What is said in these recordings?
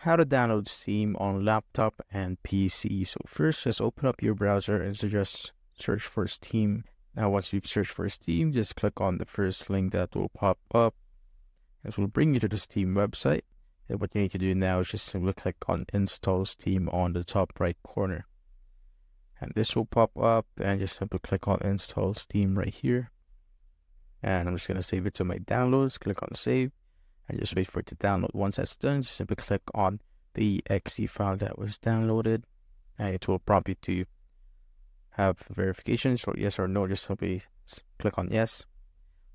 how to download Steam on laptop and PC. So first, just open up your browser and just search for Steam. Now, once you've searched for Steam, just click on the first link that will pop up. It will bring you to the Steam website. And what you need to do now is just simply click on Install Steam on the top right corner. And this will pop up, and just simply click on Install Steam right here. And I'm just going to save it to my downloads. Click on Save, and just wait for it to download. Once that's done, just simply click on the exe file that was downloaded, and it will prompt you to have verification, so yes or no. Just simply click on yes.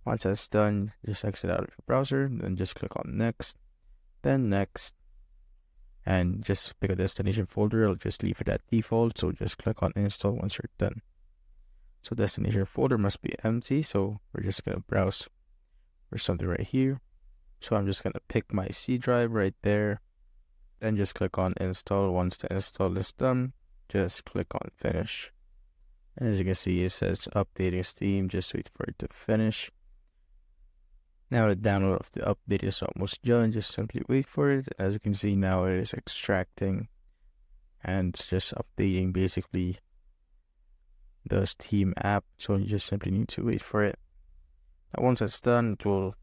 Once that's done, just exit out of your browser, then just click on Next, then Next, and just pick a destination folder. I'll just leave it at default, so just click on Install once you're done. So destination folder must be empty, so we're just going to browse for something right here. So I'm just going to pick my C drive right there, then just click on Install. Once the install is done, just click on Finish. And as you can see, it says updating Steam. Just wait for it to finish. Now the download of the update is almost done. Just simply wait for it. As you can see, now it is extracting, and it's just updating basically the Steam app. So you just simply need to wait for it. Now once it's done, it will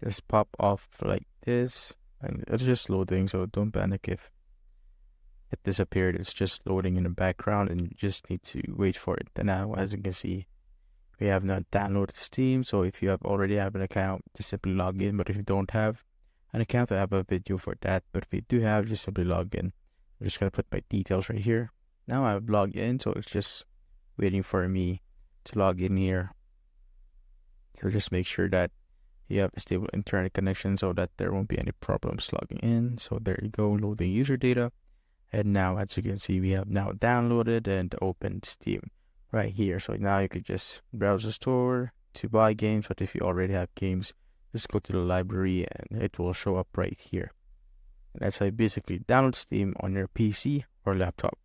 just pop off like this, and it's just loading, so don't panic if it disappeared. It's just loading in the background, and you just need to wait for it. And now, as you can see, we have not downloaded Steam. So if you already have an account, just simply log in. But if you don't have an account, I have a video for that. But if you do have, just simply log in. I'm just going to put my details right here. Now I've logged in, so it's just waiting for me to log in here. So just make sure that you have a stable internet connection so that there won't be any problems logging in. So there you go, loading user data. And now, as you can see, we have now downloaded and opened Steam right here. So now you could just browse the store to buy games. But if you already have games, just go to the library and it will show up right here. And that's how you basically download Steam on your PC or laptop.